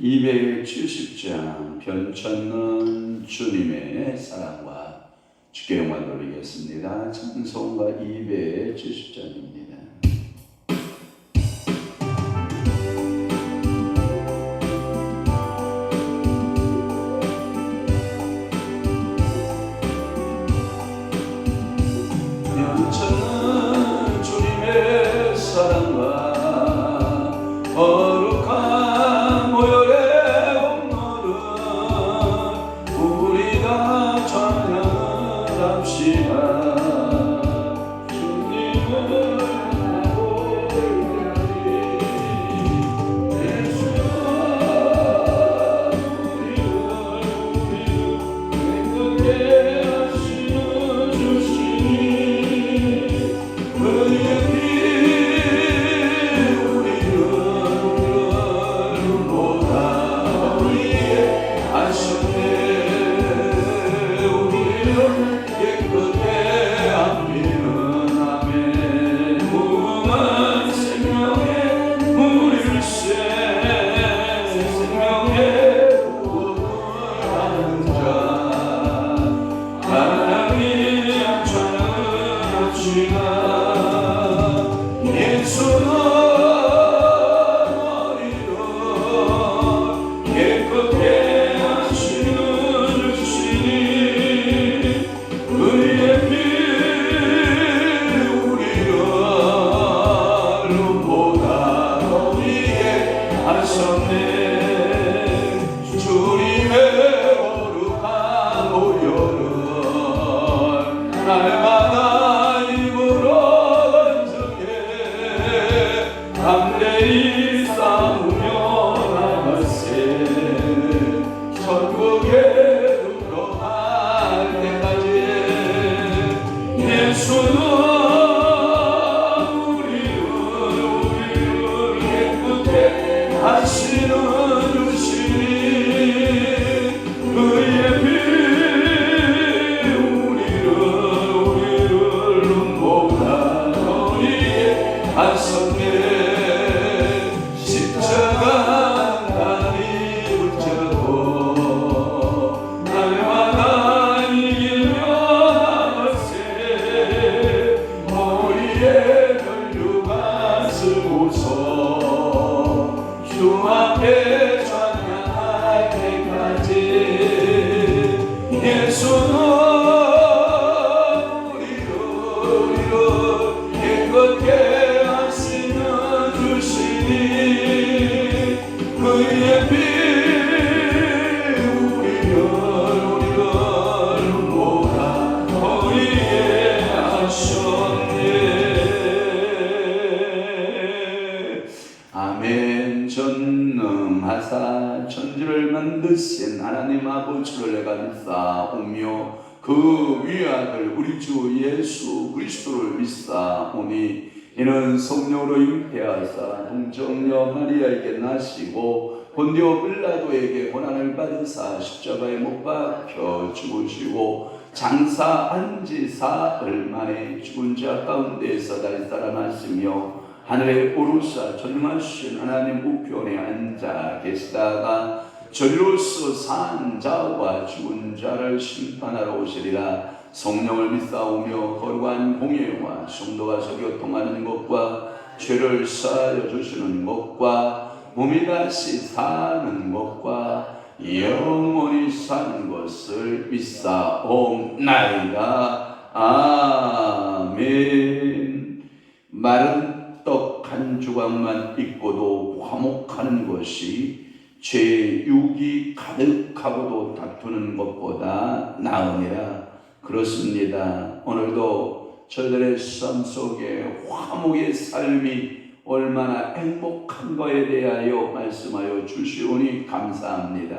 270장 변천는 주님의 사랑과 주께 영광 돌리겠습니다. 찬송가 270장입니다. 변천는 주님의 사랑과 거룩한 모열의 온노를 우리 다 찬양을 합시다. 주님을 하고 예수와 우리를 행복해 하시는 주시니 그의 날마다 입으로 번성해 담대히 싸우며 나갈세. 천국에 들어갈 때까지 예수는 우리를 기쁘게 하시는 주시니 그의 피 하셨네. 십자가 다리 붙잡고 날마다 이기며 나갈세. 머리에 걸류가 쓰고서 주 앞에 찬양할 때까지 예수는 우리를 기쁘게 그의 피 우리를 모아 거리에 하셨네. 아멘. 전능하사 천지를 만드신 하나님 아버지를 내가 믿사오며 그 위아들 우리 주 예수 그리스도를 믿사오니 이는 성령으로 잉태하사 동정녀 마리아에게 나시고 본디오 빌라도에게 고난을 받으사 십자가에 못 박혀 죽으시고 장사한 지 사흘 만에 죽은 자 가운데에서 다시 살아나시며 하늘에 오르사 전능하신 하나님 우편에 앉아 계시다가 저리로서 산 자와 죽은 자를 심판하러 오시리라. 성령을 믿사오며 거룩한 공예와 성도가 교통하는 것과 죄를 사하여 주시는 것과 몸이 다시 사는 것과 영원히 사는 것을 믿사옵나이다. 아멘. 마른 떡 한 조각만 있고도 화목하는 것이 죄 육이 가득하고도 다투는 것보다 나으니라. 그렇습니다. 오늘도 저들의 삶 속에 화목의 삶이 얼마나 행복한 것에 대하여 말씀하여 주시오니 감사합니다.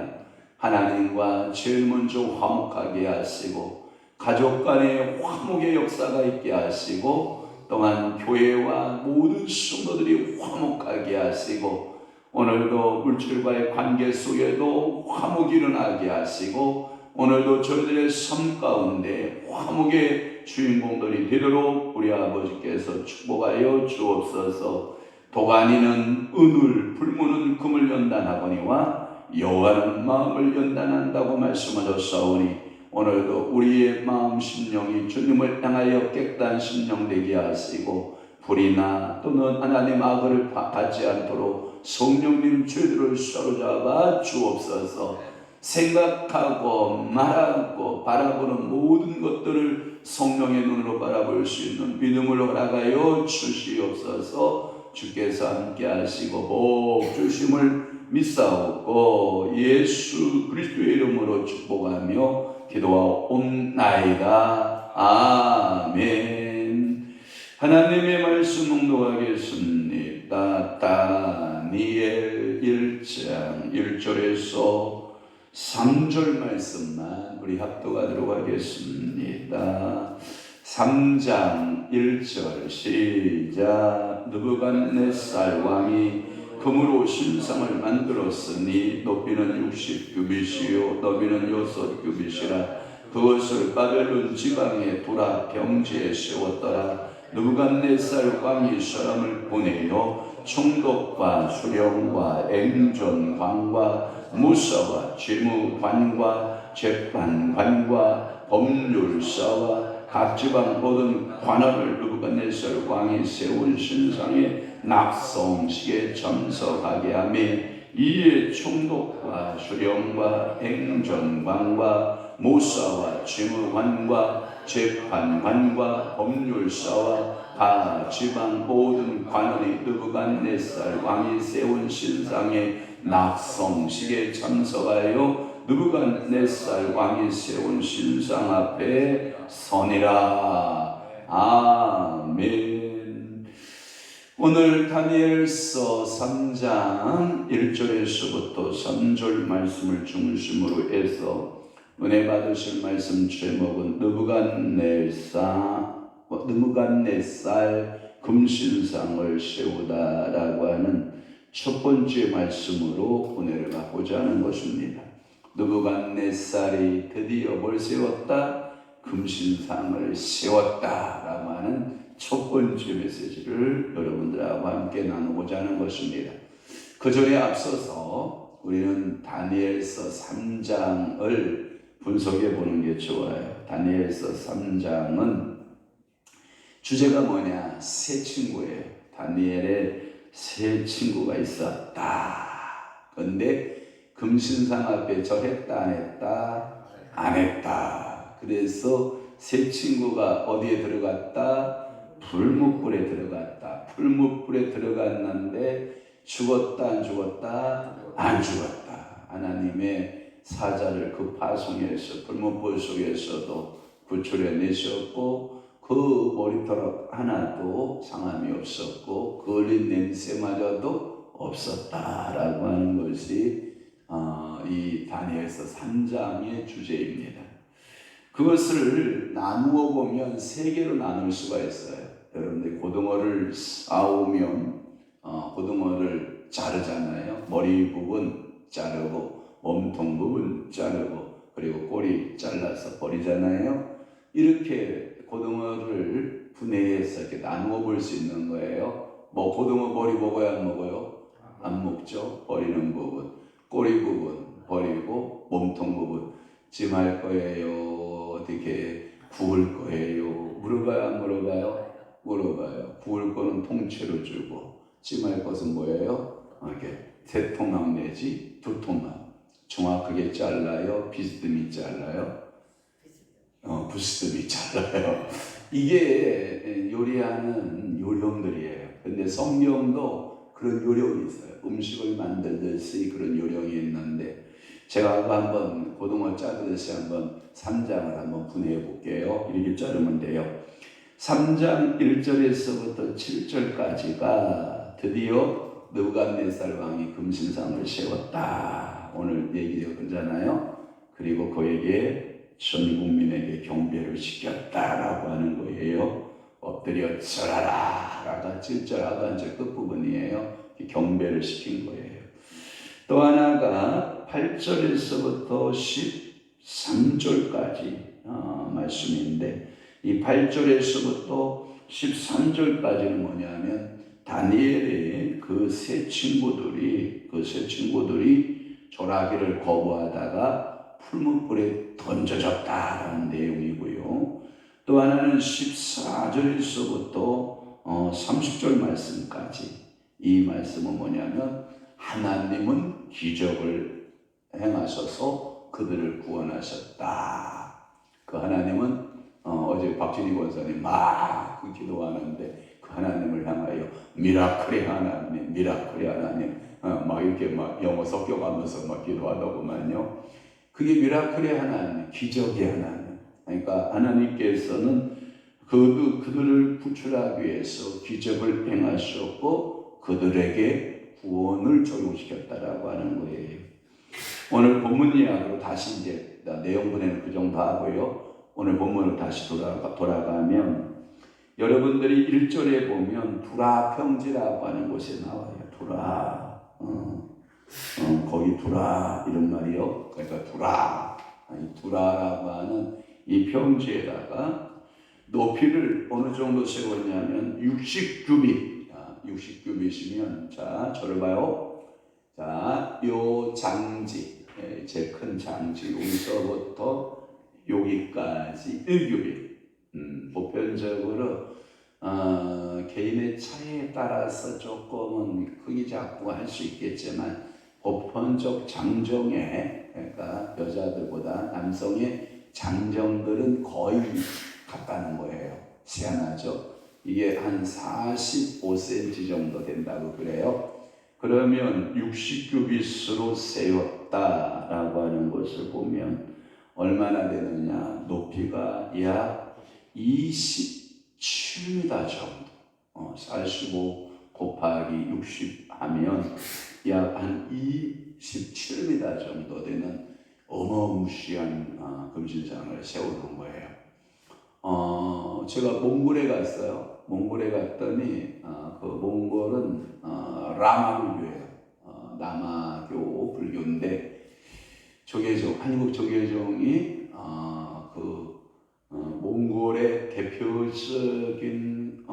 하나님과 제일 먼저 화목하게 하시고 가족 간에 화목의 역사가 있게 하시고 또한 교회와 모든 성도들이 화목하게 하시고 오늘도 물질과의 관계 속에도 화목이 일어나게 하시고 오늘도 저희들의 삶 가운데 화목의 주인공들이 되도록 우리 아버지께서 축복하여 주옵소서. 도가니는 은을, 불무는 금을 연단하거니와 여호와는 마음을 연단한다고 말씀하셨사오니 오늘도 우리의 마음 심령이 주님을 향하여 깨끗한 심령 되게 하시고 불이나 또는 하나님 악을 받지 않도록 성령님 죄들을 사로잡아 주옵소서. 생각하고 말하고 바라보는 모든 것들을 성령의 눈으로 바라볼 수 있는 믿음을 허락하여 주시옵소서. 주께서 함께 하시고 복 주심을 믿사옵고 예수 그리스도의 이름으로 축복하며 기도하옵나이다. 아멘. 하나님의 말씀 묵독하겠습니다. 다니엘 1장 1절에서 3절 말씀만 우리 합독하도록 하겠습니다. 3장 1절 시작. 느부갓네살 왕이 금으로 신상을 만들었으니 높이는 60규빗이요 너비는 6규빗이라 그것을 바벨론 지방의 두라 병지에 세웠더라. 느부갓네살 왕이 사람을 보내어 총독과 수령과 행정관과 무사와 재무관과 재판관과 법률사와 각 지방 모든 관원을 느부갓네살 왕이 세운 신상의 낙성식에 참석하게 하며 이에 총독과 수령과 행정관과 무사와 재무관과 재판관과 법률사와 각 지방 모든 관원이 느부갓네살 왕이 세운 신상의 낙성식에 참석하여 느부갓네살 왕이 세운 신상 앞에 서니라. 아멘. 오늘 다니엘서 3장 1절에서부터 3절 말씀을 중심으로 해서 은혜 받으실 말씀 제목은 느부갓네살 금신상을 세우다라고 하는 첫 번째 말씀으로 은혜를 받고자 하는 것입니다. 느부갓네살이 드디어 뭘 세웠다? 금신상을 세웠다라고 하는 첫 번째 메시지를 여러분들하고 함께 나누고자 하는 것입니다. 그 전에 앞서서 우리는 다니엘서 3장을 분석해 보는 게 좋아요. 다니엘서 3장은 주제가 뭐냐? 세 친구예요. 다니엘의 세 친구가 있었다. 그런데 금신상 앞에 절했다 안 했다? 안 했다. 그래서 세 친구가 어디에 들어갔다? 불뭇불에 들어갔다. 불뭇불에 들어갔는데 죽었다 안 죽었다? 안 죽었다. 하나님의 사자를 그 파송에서 불뭇불 속에서도 구출해내셨고 그 머리털 하나도 상함이 없었고 그을린 냄새마저도 없었다라고 하는 것이 이 다니엘서 3장의 주제입니다. 그것을 나누어 보면 세 개로 나눌 수가 있어요. 여러분들 고등어를 싸우면 고등어를 자르잖아요. 머리 부분 자르고 몸통 부분 자르고 그리고 꼬리 잘라서 버리잖아요. 이렇게 고등어를 분해해서 이렇게 나누어 볼 수 있는 거예요. 뭐 고등어 머리 먹어야 안 먹어요? 안 먹죠. 버리는 부분, 꼬리 부분 버리고 몸통 부분 찜할 거예요? 어떻게 구울 거예요? 물어봐요? 안 물어봐요? 물어봐요. 구울 거는 통째로 주고 찜할 것은 뭐예요? 이렇게 세 토막 내지 두 토막 정확하게 잘라요? 비스듬히 잘라요? 비스듬히 잘라요. 이게 요리하는 요령들이에요. 근데 성경도 그런 요령이 있어요. 음식을 만들듯이 그런 요령이 있는데 제가 아까 한번 고등어 자르듯이 한번 3장을 한번 분해해 볼게요. 이렇게 자르면 돼요. 3장 1절에서부터 7절까지가 드디어 느부갓네살 왕이 금신상을 세웠다. 오늘 얘기하잖아요. 그리고 그에게 전 국민에게 경배를 시켰다라고 하는 거예요. 엎드려 절하라 라가 7절 하반절 끝부분이에요. 경배를 시킨 거예요. 또 하나가 8절에서부터 13절까지 말씀인데 이 8절에서부터 13절까지는 뭐냐면 다니엘의 그 세 친구들이 절하기를 거부하다가 풀무불에 던져졌다라는 내용이고요. 또 하나는 14절에서부터 30절 말씀까지, 이 말씀은 뭐냐면 하나님은 기적을 행하셔서 그들을 구원하셨다. 그 하나님은 어제 박진희 권사님 막 그 기도하는데 그 하나님을 향하여 미라클의 하나님, 미라클의 하나님 막 이렇게 막 영어 섞여가면서 막 기도하더구만요. 그게 미라클의 하나님, 기적의 하나님. 그러니까 하나님께서는 그들을 구출하기 위해서 기적을 행하셨고 그들에게 구원을 적용시켰다라고 하는 거예요. 오늘 본문 이야기로 다시 이제 내용분에는 그 정도 하고요. 오늘 본문으로 다시 돌아가면 여러분들이 1절에 보면 두라 평지라고 하는 곳에 나와요. 두라. 거기 두라 이런 말이요. 그러니까 두라라고 하는 이 평지에다가 높이를 어느 정도 세웠냐면 60규빗. 60규빗이면 자, 저를 봐요. 자, 요 장지, 제일 큰 장지 여기서부터 여기까지 1규빗. 보편적으로 개인의 차이에 따라서 조금은 크기 작고 할 수 있겠지만 보편적 장정에, 그러니까 여자들보다 남성의 장정들은 거의 같다는 거예요. 희한하죠? 이게 한 45cm 정도 된다고 그래요. 그러면 60규빗으로 세웠다라고 하는 것을 보면 얼마나 되느냐? 높이가 약 27m 정도. 45 곱하기 60 하면 약 한 27m 정도 되는 어마무시한 금신상을 세우는 거예요. 제가 몽골에 갔어요. 몽골에 갔더니 그 몽골은 라마 불교예요. 남아교 불교인데 한국 조계종이 몽골의 대표적인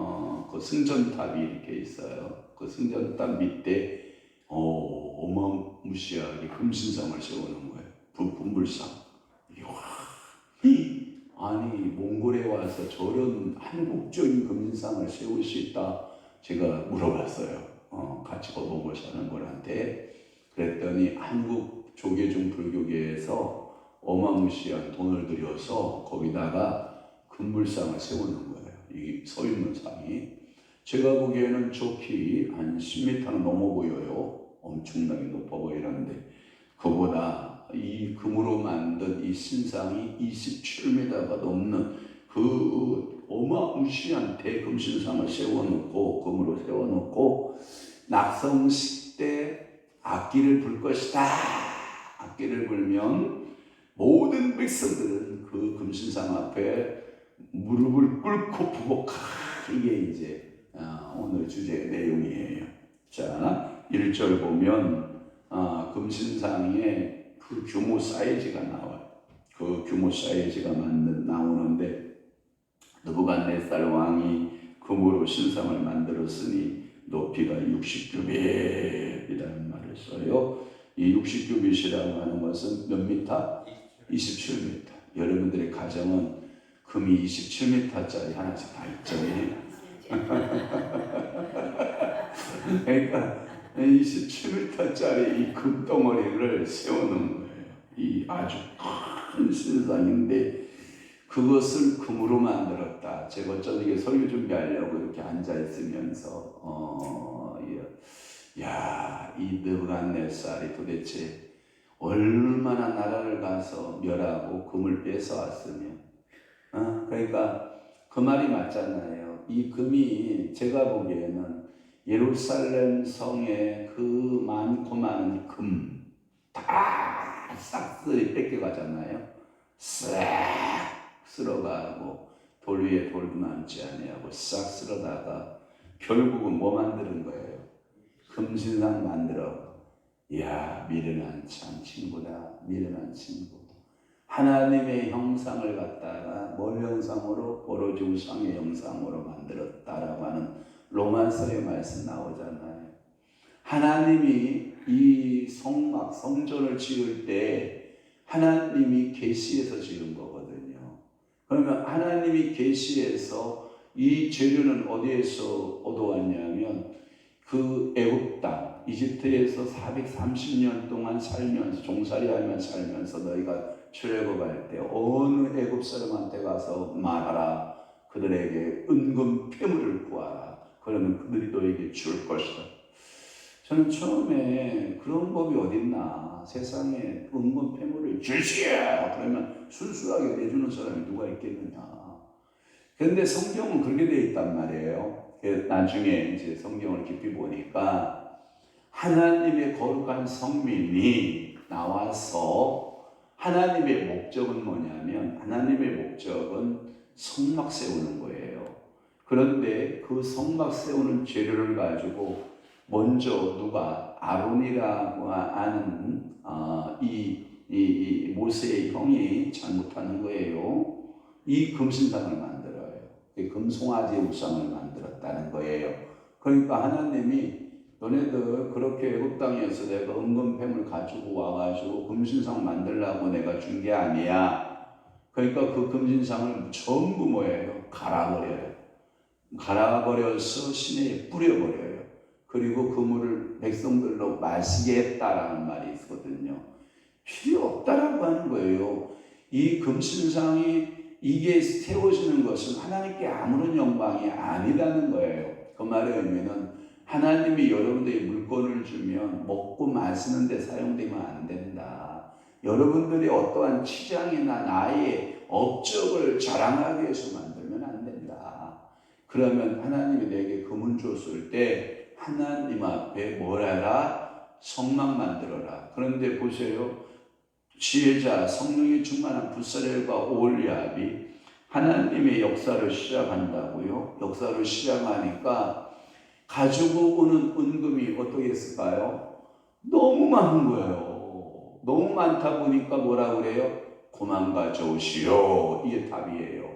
그 승전탑이 이렇게 있어요. 그 승전탑 밑에 어마무시하게 금신상을 세우는 거예요. 금불상. 아니 몽골에 와서 저런 한국적인 금신상을 세울 수 있다? 제가 물어봤어요. 같이 몽골 사는 분한테. 그랬더니 한국 조계종 불교계에서 어마무시한 돈을 들여서 거기다가 금불상을 세우는 거예요. 이 서 있는 상이. 제가 보기에는 좋기 한 10m는 넘어 보여요. 엄청나게 높아 보이는데 그보다 이 금으로 만든 이 신상이 27m가 넘는 그 어마무시한 대금신상을 세워놓고, 금으로 세워놓고 낙성식 때 악기를 불 것이다. 악기를 불면 모든 백성들은 그 금신상 앞에 무릎을 꿇고 부복하. 이게 이제 오늘 주제의 내용이에요. 자, 1절 보면 금신상에 그 규모 사이즈가 나와요. 그 규모 사이즈가 나오는데 느부갓네살 왕이 금으로 신상을 만들었으니 높이가 60규빗이라는 말을 써요. 이 60규빗이라고 하는 것은 몇 미터? 27m. 여러분들의 가정은 금이 27m짜리 하나씩 다 있죠. 그러니까 27m짜리 이 금덩어리를 세우는 거예요. 이 아주 큰 신상인데 그것을 금으로 만들었다. 제가 저녁에 설교 준비하려고 이렇게 앉아있으면서 이 느부갓네살이 도대체 얼마나 나라를 가서 멸하고 금을 뺏어왔으면 그러니까 그 말이 맞잖아요. 이 금이 제가 보기에는 예루살렘 성의 그 많고 많은 금 다 싹쓸이 뺏겨가잖아요. 싹 쓸어가고 돌 위에 돌도 남지 아니하고 싹 쓸어다가 결국은 뭐 만드는 거예요? 금신상 만들어. 이야, 미련한 참 친구다. 미련한 친구. 하나님의 형상을 갖다가 뭘 형상으로? 오로지 우상의 형상으로 만들었다라고 하는 로마서의 말씀 나오잖아요. 하나님이 이 성막, 성전을 지을 때 하나님이 계시해서 지은 거거든요. 그러면 하나님이 계시해서 이 재료는 어디에서 얻어왔냐면 그 애굽 땅, 이집트에서 430년 동안 살면서 종살이하며 살면서 너희가 출애굽할 때 어느 애굽 사람한테 가서 말하라. 그들에게 은금 폐물을 구하라. 그러면 그들이 너에게 줄 것이다. 저는 처음에 그런 법이 어딨나, 세상에 은금 폐물을 주시오 그러면 순수하게 내주는 사람이 누가 있겠느냐. 그런데 성경은 그렇게 되어 있단 말이에요. 나중에 이제 성경을 깊이 보니까 하나님의 거룩한 성민이 나와서 하나님의 목적은 뭐냐면, 하나님의 목적은 성막 세우는 거예요. 그런데 그 성막 세우는 재료를 가지고 먼저 누가, 아론이라고 하는 이 모세의 형이 잘못하는 거예요. 이 금신상을 만들어요. 금송아지 우상을 만들었다는 거예요. 그러니까 하나님이 너네들 그렇게 애굽 땅에서 내가 은금뱀을 가지고 와가지고 금신상 만들라고 내가 준 게 아니야. 그러니까 그 금신상을 전부 뭐예요? 갈아버려요. 갈아버려서 시내에 뿌려버려요. 그리고 그 물을 백성들로 마시게 했다라는 말이 있거든요. 필요 없다라고 하는 거예요. 이 금신상이 이게 세워지는 것은 하나님께 아무런 영광이 아니라는 거예요. 그 말의 의미는 하나님이 여러분들에게 물건을 주면 먹고 마시는 데 사용되면 안 된다. 여러분들이 어떠한 치장이나 나의 업적을 자랑하기 위해서 만들면 안 된다. 그러면 하나님이 내게 금을 줬을 때 하나님 앞에 뭘 하라? 성막 만들어라. 그런데 보세요. 지혜자 성령이 충만한 부사렐과 오홀리압이 하나님의 역사를 시작한다고요. 역사를 시작하니까 가지고 오는 은금이 어떻게 했을까요? 너무 많은 거예요. 너무 많다 보니까 뭐라 그래요? 고만 가져오시오. 이게 답이에요.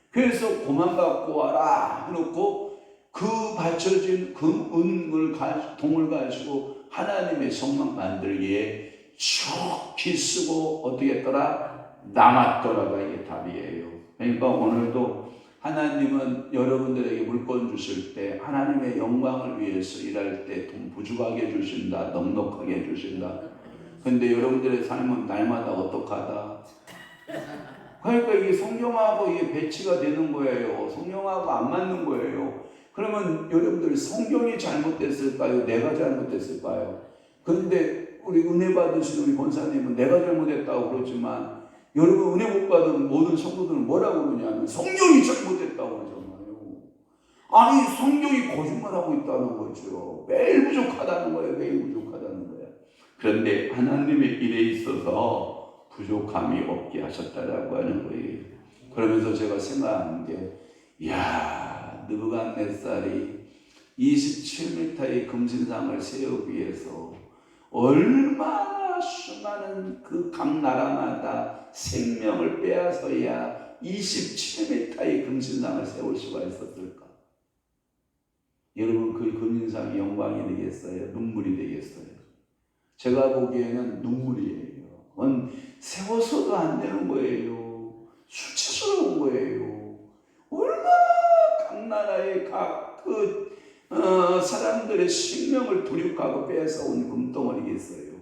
그래서 고만 갖고 와라 해놓고 그 받쳐진 동을 가지고 하나님의 성막 만들기에 좋게 쓰고 어떻게 했더라? 남았더라가 이게 답이에요. 그러니까 오늘도 하나님은 여러분들에게 물건 주실 때 하나님의 영광을 위해서 일할 때 돈 부족하게 주신다, 넉넉하게 주신다. 근데 여러분들의 삶은 날마다 어떡하다. 그러니까 이게 성경하고 이게 배치가 되는 거예요. 성경하고 안 맞는 거예요. 그러면 여러분들 성경이 잘못됐을까요? 내가 잘못됐을까요? 그런데 우리 은혜 받으신 우리 권사님은 내가 잘못했다고 그러지만 여러분 은혜 못 받은 모든 성도들은 뭐라고 그러냐면 성경이 잘못됐다고 하잖아요. 아니 성경이 거짓말하고 있다는 거죠. 매일 부족하다는 거예요. 매일 부족하다는 거예요. 그런데 하나님의 일에 있어서 부족함이 없게 하셨다라고 하는 거예요. 그러면서 제가 생각하는 게 이야, 느부갓네살이 27m의 금신상을 세우기 위해서 얼마나 수많은 그 각 나라마다 생명을 빼앗아야 27m의 금신상을 세울 수가 있었을까? 여러분 그 금신상이 영광이 되겠어요? 눈물이 되겠어요? 제가 보기에는 눈물이에요. 그건 세워서도 안 되는 거예요. 수치스러운 거예요. 얼마나 각 나라의 각 사람들의 생명을 부력하고 뺏어온 금덩어리겠어요.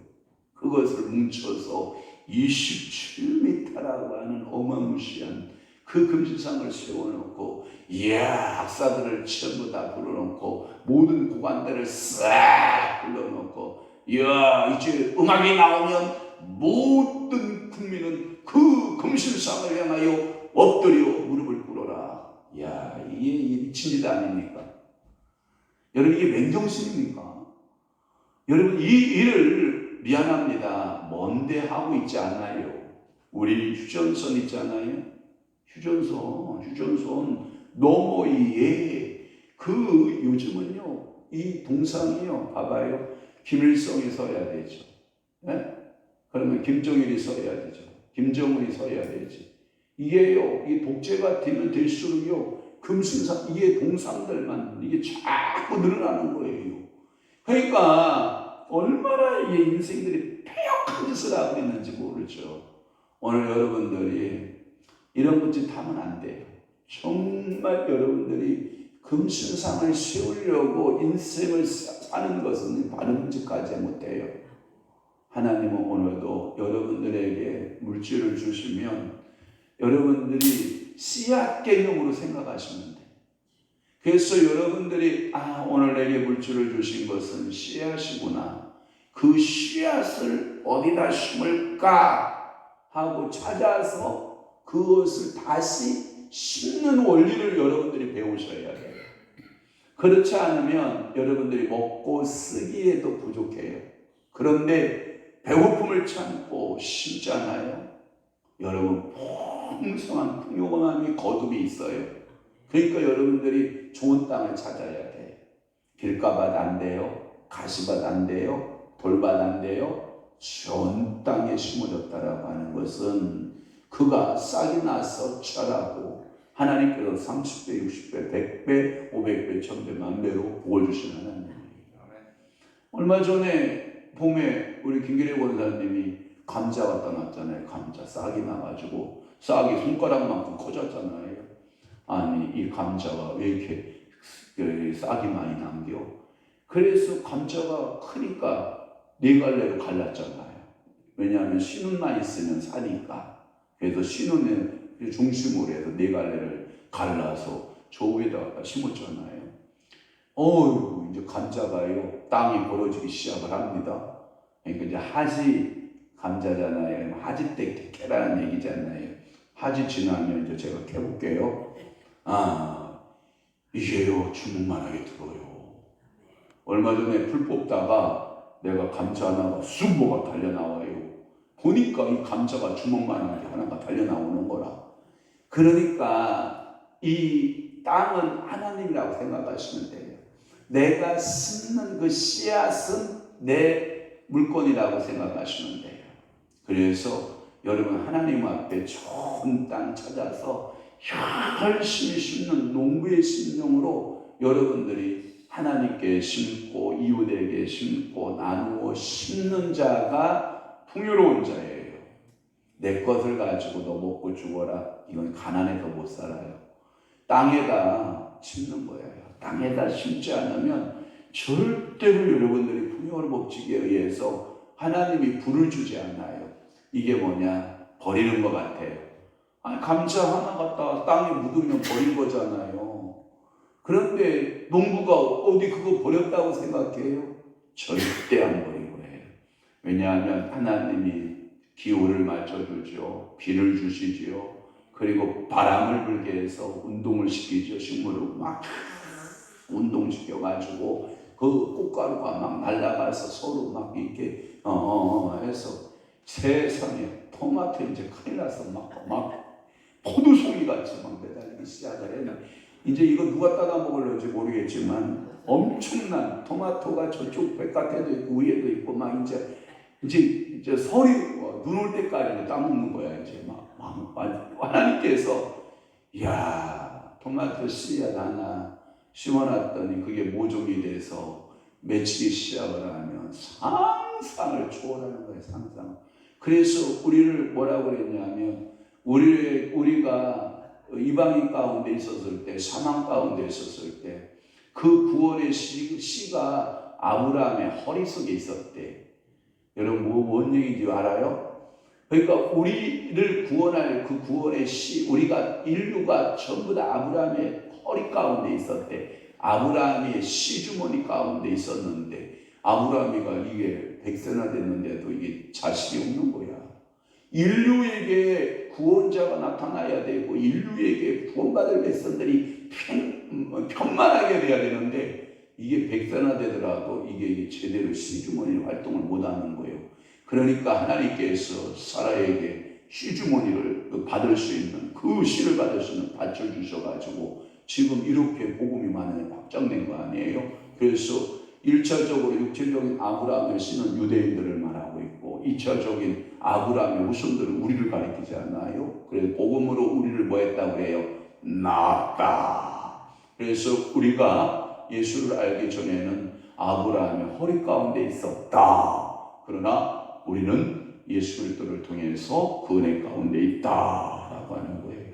그것을 뭉쳐서 27m라고 하는 어마무시한 그 금신상을 세워놓고 이야 학사들을 전부 다 불러놓고 모든 고관들을 싹 불러놓고 이야 이제 음악이 나오면 모든 국민은 그 금신상을 향하여 엎드려 무릎을 꿇어라. 이야 이게 미친 짓 아닙니까? 여러분 이게 맨정신입니까? 여러분 이 일을 미안합니다. 먼데 하고 있지 않아요. 우리 휴전선 있잖아요. 휴전선 너머위에 그 요즘은요 이 동상이요 봐봐요. 김일성이 서야 되죠. 네? 그러면 김정일이 서야 되죠. 김정은이 서야 되지. 이게요 이 독재가 되면 될수록요 금신상 이게 동상들만 이게 자꾸 늘어나는 거예요. 그러니까 얼마나 이 인생들이 패역한 짓을 하고 있는지 모르죠. 오늘 여러분들이 이런 것짓 하면 안 돼요. 정말 여러분들이 금신상을 세우려고 인생을 사는 것은 바른짓까지 못해요. 하나님은 오늘도 여러분들에게 물질을 주시면 여러분들이 씨앗 개념으로 생각하시면 돼요. 그래서 여러분들이 오늘 내게 물질을 주신 것은 씨앗이구나. 그 씨앗을 어디다 심을까 하고 찾아서 그것을 다시 심는 원리를 여러분들이 배우셔야 돼요. 그렇지 않으면 여러분들이 먹고 쓰기에도 부족해요. 그런데 배고픔을 참고 심잖아요. 여러분 풍성한 풍요감이 거듭이 있어요. 그러니까 여러분들이 좋은 땅을 찾아야 돼요. 길가밭 안 돼요. 가시밭 안 돼요. 돌밭 안 돼요. 좋은 땅에 심어졌다라고 하는 것은 그가 싹이 나서 자라고 하나님께서 30배, 60배, 100배, 500배, 1000배, 만배로 복을 주시는 하나님입니다. 얼마 전에 봄에 우리 김기래 권사님이 감자가 떠났잖아요. 감자 싹이 나가지고 싹이 손가락만큼 커졌잖아요. 아니 이 감자가 왜 이렇게 싹이 많이 남겨? 그래서 감자가 크니까 네 갈래로 갈랐잖아요. 왜냐하면 신운만 있으면 사니까. 그래서 신운의 중심으로 해서 네 갈래를 갈라서 저 위에다가 심었잖아요. 이제 감자가요 땅이 벌어지기 시작을 합니다. 그러니까 이제 하지 감자잖아요. 하지 때 캐라는 얘기잖아요. 하지 지나면 이제 제가 캐볼게요. 이게요 주먹만하게 들어요. 얼마 전에 풀 뽑다가 내가 감자 하나가 쑥 달려 나와요. 보니까 이 감자가 주먹만하게 하나가 달려 나오는 거라. 그러니까 이 땅은 하나님이라고 생각하시면 돼요. 내가 심는 그 씨앗은 내 물건이라고 생각하시면 돼요. 그래서 여러분 하나님 앞에 좋은 땅 찾아서 열심히 심는 농부의 심령으로 여러분들이 하나님께 심고 이웃에게 심고 나누어 심는 자가 풍요로운 자예요. 내 것을 가지고 너 먹고 죽어라. 이건 가난해서 못 살아요. 땅에다 심는 거예요. 땅에다 심지 않으면 절대로 여러분들이 풍요로운 법칙에 의해서 하나님이 불을 주지 않아요. 이게 뭐냐? 버리는 것 같아요. 감자 하나 갖다 땅에 묻으면 버린 거잖아요. 그런데 농부가 어디 그거 버렸다고 생각해요? 절대 안 버리고 해요. 왜냐하면 하나님이 기후를 맞춰주죠. 비를 주시지요. 그리고 바람을 불게 해서 운동을 시키죠. 식물을 막 운동시켜가지고 그 꽃가루가 막 날아가서 서로 막 이렇게 해서 세상에 토마토 이제 큰일 나서 막 포도송이 같이 막 매달리기 시작을 해요. 이제 이거 누가 따다 먹을런지 모르겠지만 엄청난 토마토가 저쪽 백깥에도 있고 위에도 있고 막 이제 설이 눈 올 때까지 따먹는 거야. 이제 막 하나님께서 토마토 씨앗 하나 심어놨더니 그게 모종이 돼서 맺히기 시작을 하면 상상을 초월하는 거예요. 상상. 그래서 우리를 뭐라고 그랬냐면 우리가 이방인 가운데 있었을 때, 사망 가운데 있었을 때 그 구원의 씨가 아브라함의 허리 속에 있었대. 여러분 뭔 얘기인지 알아요? 그러니까 우리를 구원할 그 구원의 씨, 인류가 전부 다 아브라함의 허리 가운데 있었대. 아브라함의 씨주머니 가운데 있었는데 아브라함이가 이게 백세나 됐는데도 이게 자식이 없는 거야. 인류에게 구원자가 나타나야 되고 인류에게 구원받을 백성들이 편만하게 돼야 되는데 이게 백세나 되더라도 이게 제대로 씨주머니 활동을 못하는 거예요. 그러니까 하나님께서 사라에게 씨주머니를 받을 수 있는 그 씨를 받을 수 있는 밭을 주셔가지고 지금 이렇게 복음이 많이 확장된 거 아니에요? 그래서 1차적으로 육체적인 아브라함의 씨는 유대인들을 말하고 있고 2차적인 아브라함의 후손들은 우리를 가리키지 않나요? 그래서 복음으로 우리를 뭐 했다고 그래요? 낳았다. 그래서 우리가 예수를 알기 전에는 아브라함의 허리 가운데 있었다. 그러나 우리는 예수 그리스도를 통해서 그 은혜 가운데 있다라고 하는 거예요.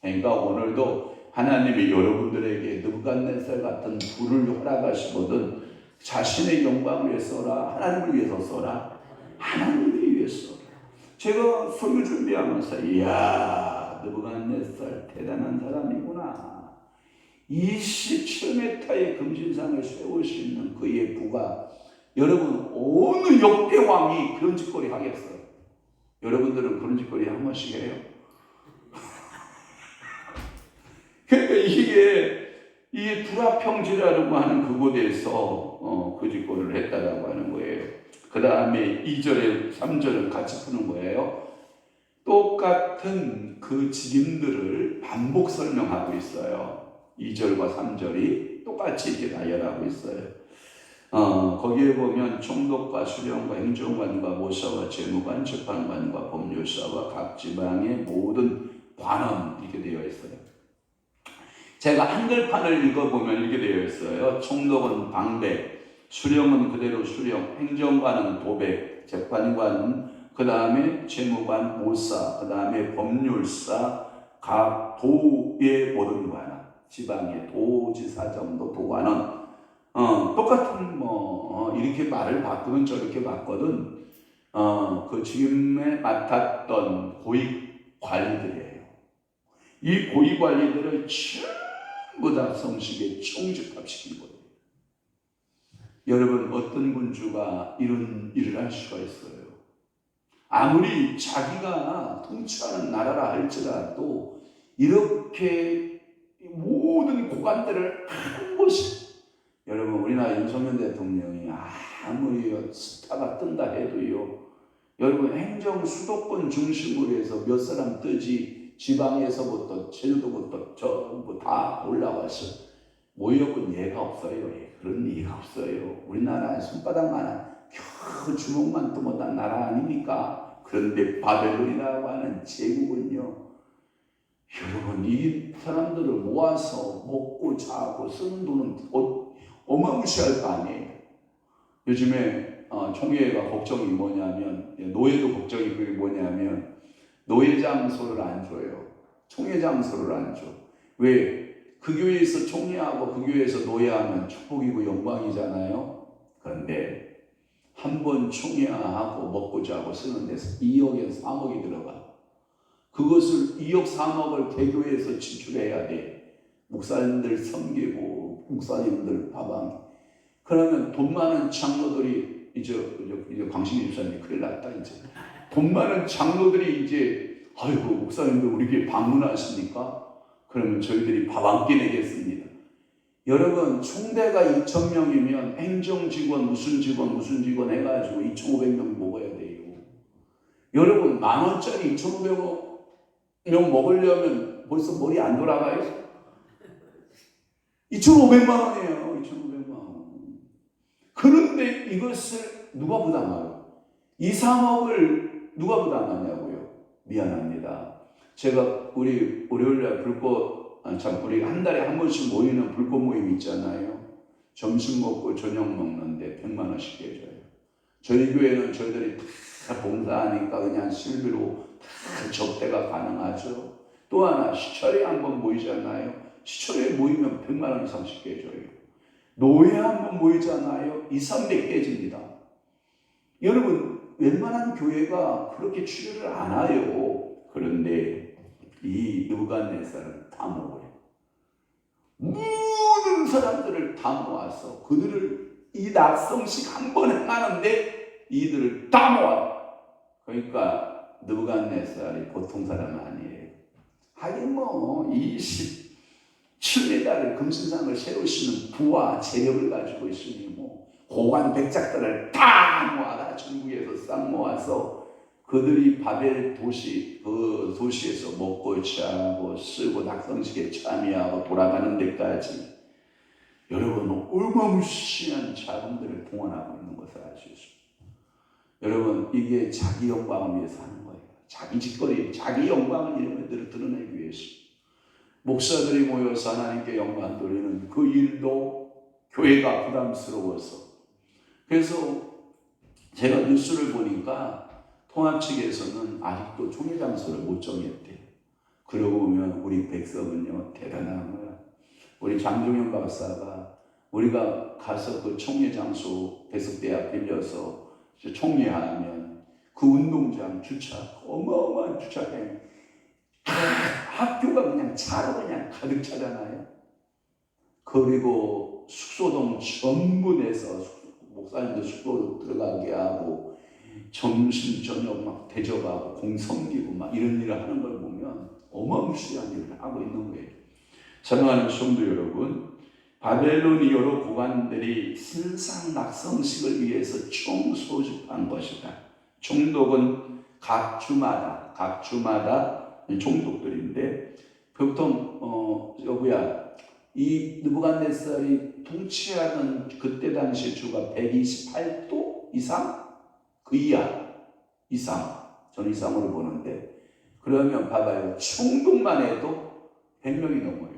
그러니까 오늘도 하나님이 여러분들에게 느부갓네살 같은 부를 허락하시거든 자신의 영광을 위해서 써라, 하나님을 위해서 써라, 하나님을 위해서 써라. 제가 설교 준비하면서 이야 느부갓네살 대단한 사람이구나. 27m의 금신상을 세울 수 있는 그의 부가 여러분 어느 역대 왕이 그런 짓거리 하겠어요? 여러분들은 그런 짓거리 한 번씩 해요? 그러니까 이게 불합평지라고 하는 그곳에서 그 짓거리를 했다라고 하는 거예요. 그 다음에 2절에 3절을 같이 푸는 거예요. 똑같은 그 직임들을 반복 설명하고 있어요. 2절과 3절이 똑같이 이렇게 나열하고 있어요. 거기에 보면 총독과 수령과 행정관과 모사와 재무관, 재판관과 법률사와 각 지방의 모든 관원 이렇게 되어 있어요. 제가 한글판을 읽어보면 이렇게 되어 있어요. 총독은 방백, 수령은 그대로 수령, 행정관은 도백, 재판관은 그 다음에 재무관, 모사, 그 다음에 법률사, 각 도의 모든 관원, 지방의 도지사정도 도관원, 똑같은 이렇게 말을 바꾸면 저렇게 바거든. 그 지금에 맡았던 고위 관리들이에요. 이 고위 관리들을 전부 다 성식에 총집합시킨 거예요. 여러분 어떤 군주가 이런 일을 할 수가 있어요? 아무리 자기가 통치하는 나라라 할지라도 이렇게 모든 고관들을 한 곳에 여러분 우리나라 윤석열 대통령이 아무리 스타가 뜬다 해도요 여러분 행정 수도권 중심으로 해서 몇 사람 뜨지 지방에서부터 제주도부터 전부 다 올라와서 모여본 예가 없어요. 그런 예가 없어요. 우리나라에 손바닥만한 겨우 주먹만 또 못한 나라 아닙니까? 그런데 바벨론이라고 하는 제국은요 여러분 이 사람들을 모아서 먹고 자고 쓰는 돈은 어마무시할 거 아니에요. 요즘에 총회가 걱정이 뭐냐면 노예도 걱정이 그게 뭐냐면 노예 장소를 안 줘요. 총회 장소를 안 줘. 왜? 그 교회에서 총회하고 그 교회에서 노예하면 축복이고 영광이잖아요. 그런데 한 번 총회하고 먹고 자고 쓰는 데서 2억에서 3억이 들어가. 그것을 2억 3억을 개교회에서 지출해야 돼. 목사님들 섬기고 목사님들 밥왕. 그러면 돈 많은 장로들이 이제 광신이 집사님이 큰일 났다 이제. 돈 많은 장로들이 이제 아이고 목사님들 우리 교회 방문하십니까? 그러면 저희들이 밥 한 끼 내겠습니다. 여러분 총대가 2,000명이면 행정직원 무슨 직원 해가지고 2,500명 먹어야 돼요. 여러분 10,000원짜리 2,500명 먹으려면 벌써 머리 안 돌아가요? 2,500만 원이에요. 2,500만 원. 그런데 이것을 누가 부담하요? 2, 3억을 누가 부담하냐고요? 미안합니다. 제가 우리 월요일날 우리 한 달에 한 번씩 모이는 불꽃 모임 있잖아요. 점심 먹고 저녁 먹는데 100만 원씩 해줘요. 저희 교회는 저희들이 다 봉사하니까 그냥 실비로 다 접대가 가능하죠. 또 하나 시철에 한 번 모이잖아요. 시철에 모이면 100만 원 이상씩 해줘요. 노예 한 번 모이잖아요. 2, 300 깨집니다. 여러분 웬만한 교회가 그렇게 출혈을 안 해요. 그런데 이 느부갓네살은 다 모아요. 모든 사람들을 다 모아서 그들을 이 낙성식 한 번 행하는데 이들을 다 모아요. 그러니까 느부갓네살이 보통 사람 아니에요. 하긴 27m를 금신상을 세우시는 부와 재력을 가지고 있으니 고관 백작들을 다 모아라. 중국에서 싹 모아서 그들이 바벨 도시 그 도시에서 먹고 취하고 쓰고 낙성식에 참여하고 돌아가는 데까지 여러분 어마무시한 자금들을 동원하고 있는 것을 알 수 있습니다. 여러분 이게 자기 영광을 위해서 하는 거예요. 자기 짓거리, 자기 영광을 이런 것들을 드러내기 위해서 목사들이 모여서 하나님께 영광 돌리는 그 일도 교회가 부담스러워서. 그래서 제가 뉴스를 보니까 통합 측에서는 아직도 총회 장소를 못 정했대요. 그러고 보면 우리 백석은요 대단한 거야. 우리 장종현 박사가 우리가 가서 그 총회 장소 백석대학 빌려서 총회하면 그 운동장 주차 어마어마한 주차장 학교가 그냥 차로 그냥 가득 차잖아요. 그리고 숙소동 전부 내서 목사님들 숙소로 들어가게 하고 점심 저녁 막 대접하고 공 섬기고 막 이런 일을 하는 걸 보면 어마무시한 일을 하고 있는 거예요. 사랑하는 성도 여러분, 바벨론이 여러 고관들이 신상 낙성식을 위해서 총소집한 것이다. 총독은 각 주마다 총독들인데 보통 이 느부갓네살이 통치하는 그때 당시 주가 128도 이상? 그 이상 저는 이상으로 보는데, 그러면 봐봐요. 총독만 해도 100명이 넘어요.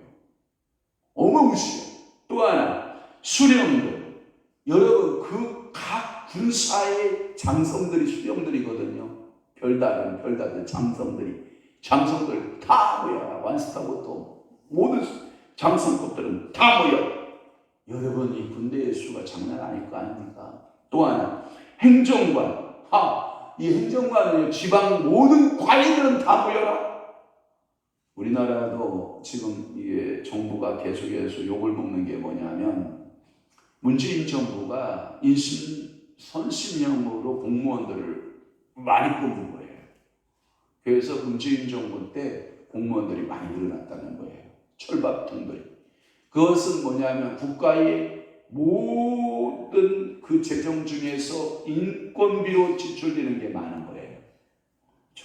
어마무시해. 또 하나 수령들, 여러분 그 각 군사의 장성들이 수령들이거든요. 별다른 장성들 다 모여라. 완스타부터 모든 장성급들은 다 모여. 여러분 이 군대의 수가 장난 아닐 거 아닙니까? 또 하나 행정관, 이 행정관은 지방 모든 관리들은 다 모여라. 우리나라도 지금 이게 정부가 계속해서 욕을 먹는 게 뭐냐면 문재인 정부가 선심형으로 공무원들을 많이 뽑는 거예요. 그래서 문재인 정부 때 공무원들이 많이 늘어났다는 거예요. 철밥통들이. 그것은 뭐냐면 국가의 모든 그 재정 중에서 인건비로 지출되는 게 많은 거예요.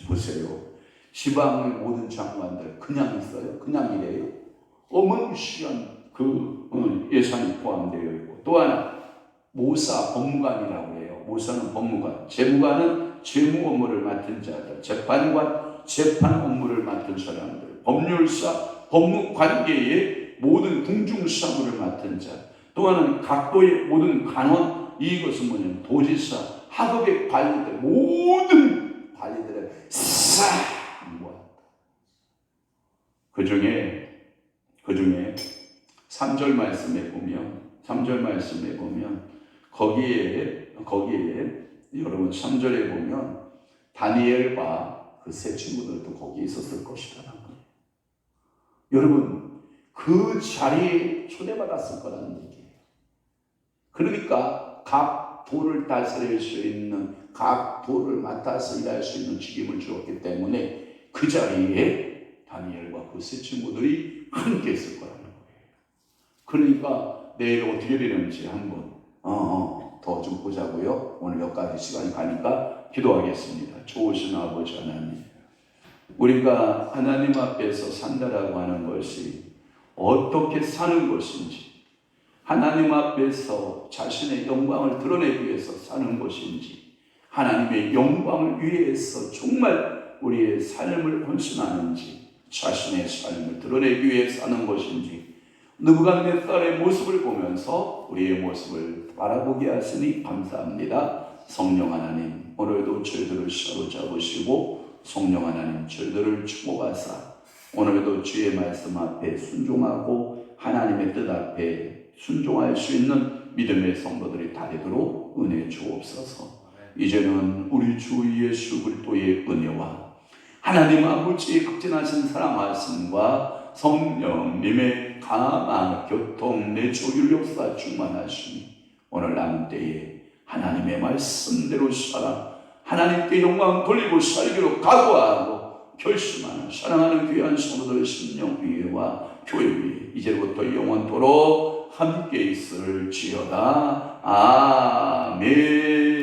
보세요. 지방의 모든 장관들 그냥 있어요? 그냥 이래요? 어마무시한 그 예산이 포함되어 있고, 또 하나 모사 법무관이라고 해요. 모사는 법무관, 재무관은 재무 업무를 맡은 자들, 재판관 재판 업무를 맡은 사람들, 법률사 법무관계의 모든 궁중사무를 맡은 자, 또 하나는 각도의 모든 간원, 이것은 뭐냐면 도지사, 학업의 관리들, 모든 관리들을 싹 모았다. 그 중에 3절 말씀에 보면 거기에 여러분 3절에 보면 다니엘과 그 세 친구들도 거기에 있었을 것이라는 거예요. 여러분 그 자리에 초대받았을 거라는 얘기예요. 그러니까 각 도를 다스릴 수 있는, 각 도를 맡아서 일할 수 있는 직임을 주었기 때문에 그 자리에 다니엘과 그 세 친구들이 함께 있을 거라는 거예요. 그러니까 내일 어떻게 되는지 한번 더 좀 보자고요. 오늘 몇 가지 시간이 가니까 기도하겠습니다. 좋으신 아버지 하나님, 우리가 하나님 앞에서 산다라고 하는 것이 어떻게 사는 것인지, 하나님 앞에서 자신의 영광을 드러내기 위해서 사는 것인지, 하나님의 영광을 위해서 정말 우리의 삶을 헌신하는지, 자신의 삶을 드러내기 위해 사는 것인지, 느부갓네살의 모습을 보면서 우리의 모습을 바라보게 하시니 감사합니다. 성령 하나님, 오늘도 저희들을 사로잡으시고 성령 하나님 저희들을 축복하사 오늘도 주의 말씀 앞에 순종하고 하나님의 뜻 앞에 순종할 수 있는 믿음의 성도들이 다 되도록 은혜 주옵소서. 이제는 우리 주 예수 그리스도의 은혜와 하나님 아버지의 극진하신 사랑하심과 성령님의 감화 교통 내주 율력사 충만하시니 오늘 남은 때에 하나님의 말씀대로 살아 하나님께 영광 돌리고 살기로 각오하고 결심하는 사랑하는 귀한 성도들 심령 위에와 교회 위에 이제부터 영원토록 함께 있을지어다. 아멘.